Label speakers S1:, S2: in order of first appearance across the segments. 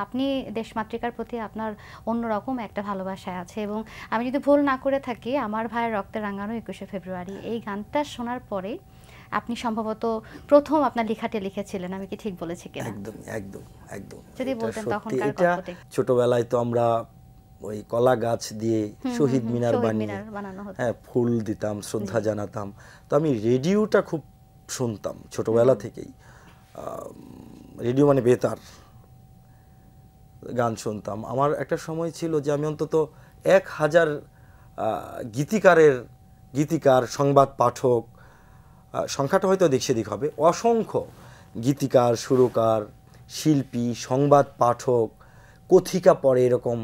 S1: আপনি দেশমাতৃকার প্রতি আপনার অন্যরকম একটা ভালোবাসা আছে এবং আমি যদি ভুল না করে থাকি আমার ভাইয়ের রক্তে রাঙানো ২১শে ফেব্রুয়ারি এই গানটা শোনার পরে আপনি সম্ভবত প্রথম আপনার লেখাটি লিখেছিলেন, আমি কি ঠিক বলেছি কিনা?
S2: একদম একদম একদম
S1: যদি
S2: এটা
S1: বলতেন
S2: সত্যি।
S1: তখনকার
S2: এটা
S1: গল্পটি।
S2: ছোটবেলায় তো আমরা ওই কলা গাছ দিয়ে শহীদ মিনার
S1: শহীদ
S2: বানিয়ে
S1: মিনার বানানো হতো।
S2: হ্যাঁ ফুল দিতাম, শ্রদ্ধা জানাতাম। তো আমি রেডিওটা খুব শুনতাম ছোটবেলা থেকেই। রেডিও মানে বেতার, গান শুনতাম। আমার একটা সময় ছিল যে আমি অন্তত ১,০০০ গীতিকার, সংবাদ পাঠক, সংখ্যাটা হয়তো দিক সেদিক হবে, অসংখ্য গীতিকার, সুরকার, শিল্পী, সংবাদ পাঠক, কথিকা পড়ে, এরকম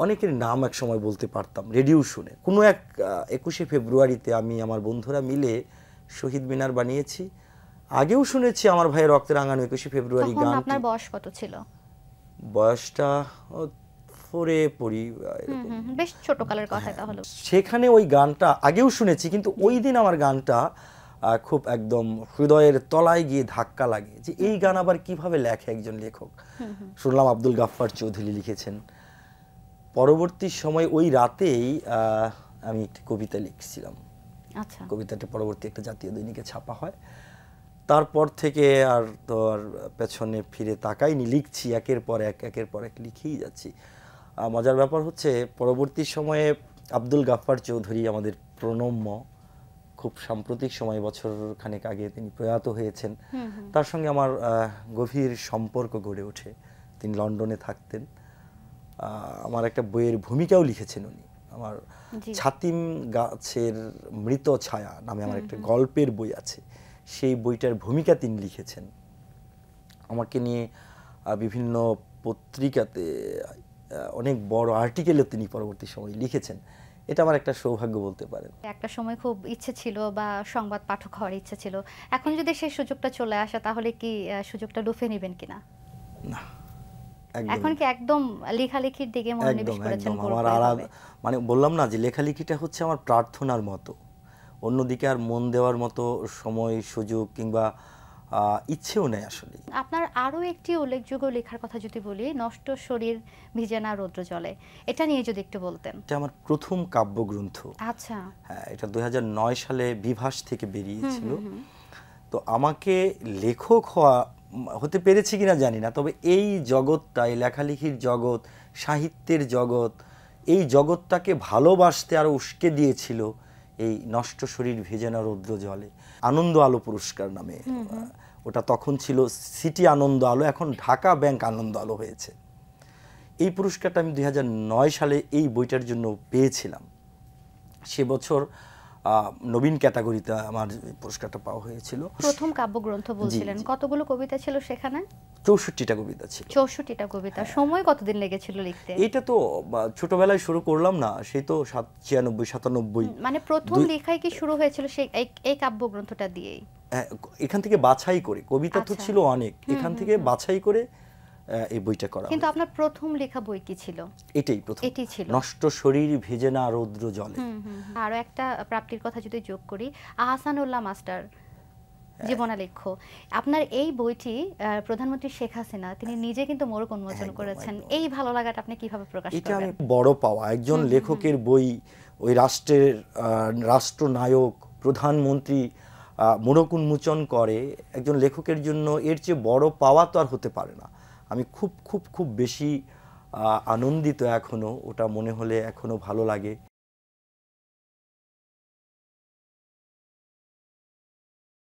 S2: অনেকের নাম এক সময় বলতে পারতাম রেডিও শুনে। কোনো এক ২১শে ফেব্রুয়ারিতে আমি আমার বন্ধুরা মিলে শহীদ মিনার বানিয়েছি। আগেও শুনেছি আমার ভাইয়ের রক্তে রাঙানো ২১শে ফেব্রুয়ারি
S1: তখন
S2: গানটি।
S1: আপনার বয়স কত ছিল?
S2: বয়সটা 4-এ পড়ি এরকম।
S1: বেশ ছোটকালের কথা তাহলে।
S2: সেখানে ওই গানটা আগেও শুনেছি, কিন্তু ওই দিন আমার গানটা খুব একদম হৃদয়ের তলায় গিয়ে ধাক্কা লাগে যে এই গান আবার কিভাবে লেখে একজন লেখক। শুনলাম আব্দুল গাফফার চৌধুরী লিখেছেন। পরবর্তী সময় ওই রাতেই আমি একটি কবিতা লিখছিলাম।
S1: আচ্ছা।
S2: কবিতাটি পরবর্তী একটা জাতীয় দৈনিকে ছাপা হয়। তারপর থেকে আর তো আর পেছনে ফিরে তাকাইনি, লিখছি একের পর এক লিখেই যাচ্ছি। মজার ব্যাপার হচ্ছে পরবর্তী সময়ে আব্দুল গাফফার চৌধুরী আমাদের প্রণম্য, খুব সাম্প্রতিক সময় বছর খানেক আগে তিনি প্রয়াত হয়েছেন। তার সঙ্গে আমার গভীর সম্পর্ক গড়ে ওঠে। তিনি লন্ডনে থাকতেন। আমার একটা বইয়ের ভূমিকাও লিখেছেন উনি। আমার ছাতিম গাছের মৃত ছায়া নামে আমার একটা গল্পের বই আছে, সেই বইটার ভূমিকা তিনি লিখেছেন। আমাকে নিয়ে বিভিন্ন পত্রিকাতে অনেক বড় আর্টিকেলও তিনি পরবর্তী সময় লিখেছেন। এটা আমার একটা সৌভাগ্য বলতে পারেন।
S1: একটা সময় খুব ইচ্ছে ছিল বা সংবাদ পাঠক হওয়ার ইচ্ছে ছিল, এখন যদি সেই সুযোগটা চলে আসে তাহলে কি সুযোগটা লুফে নেবেন কিনা?
S2: না,
S1: এখন কি একদম লেখালেখির দিকে মনোনিবেশ করেছেন?
S2: আমার মানে বললাম না যে লেখালেখিটা হচ্ছে আমার প্রার্থনার মতো, অন্যদিকে আর মন দেওয়ার মতো সময়, সুযোগ কিংবা ইচ্ছেও নেই আসলে।
S1: আপনার আরো একটি উল্লেখযোগ্য লেখার কথা যদি বলি, নষ্ট শরীর ভিজে না রৌদ্র জলে, এটা নিয়ে যদি একটু বলতেন।
S2: এটা আমার প্রথম কাব্যগ্রন্থ।
S1: আচ্ছা।
S2: হ্যাঁ, এটা ২০০৯ সালে বিভাস থেকে বেরিয়েছিল। তো আমাকে লেখক হতে পেরেছি কিনা জানি না, তবে এই জগৎটা, এই লেখালেখির জগৎ, সাহিত্যের জগৎ, এই জগৎটাকে ভালোবাসতে আরো উস্কে দিয়েছিল এই নষ্ট শরীর ভেজে না রৌদ্র জলে। আনন্দ আলো পুরস্কার নামে, ওটা তখন ছিল সিটি আনন্দ আলো, এখন ঢাকা ব্যাংক আনন্দ আলো হয়েছে। এই পুরস্কারটা আমি ২০০৯ সালে এই বইটার জন্য পেয়েছিলাম। সে বছর নবীন ক্যাটাগরিতে আমার পুরস্কারটা পাওয়া হয়েছিল।
S1: প্রথম কাব্যগ্রন্থ বলছিলেন, কতগুলো কবিতা ছিল সেখানে?
S2: ৬৪টা কবিতা ছিল।
S1: ৬৪টা কবিতা। সময় কতদিন লেগেছিল লিখতে?
S2: এটা তো ছোটবেলায় শুরু করলাম না, সেই তো ৯৬ ৯৭।
S1: মানে প্রথম লেখাই কি শুরু হয়েছিল সেই এই কাব্যগ্রন্থটা দিয়েই?
S2: এখান থেকে বাছাই করে, কবিতা তো ছিল অনেক, এখান থেকে বাছাই করে এই বইটা করা।
S1: কিন্তু আপনার প্রথম লেখা বই কি ছিল?
S2: এটাই প্রথম,
S1: এটাই ছিল,
S2: নষ্ট শরীর ভেজে না রৌদ্র জলে।
S1: আরো একটা প্রাপ্তির কথা যদি যোগ করি, আহসানুল্লাহ মাস্টার জীবনালেখ্য, আপনার এই বইটি প্রধানমন্ত্রী শেখ হাসিনা তিনি নিজে কিন্তু মোড়ক উন্মোচন করেছেন। এই ভালো লাগাটা আপনি কিভাবে প্রকাশ করবেন?
S2: এটা আমি বড় পাওয়া, একজন লেখকের বই ওই রাষ্ট্রের রাষ্ট্রনায়ক প্রধানমন্ত্রী মোড়ক উন্মোচন করে, একজন লেখকের জন্য এর চেয়ে বড় পাওয়া তো আর হতে পারে না। আমি খুব খুব খুব বেশি আনন্দিত এখনো, ওটা মনে হলে এখনো ভালো লাগে।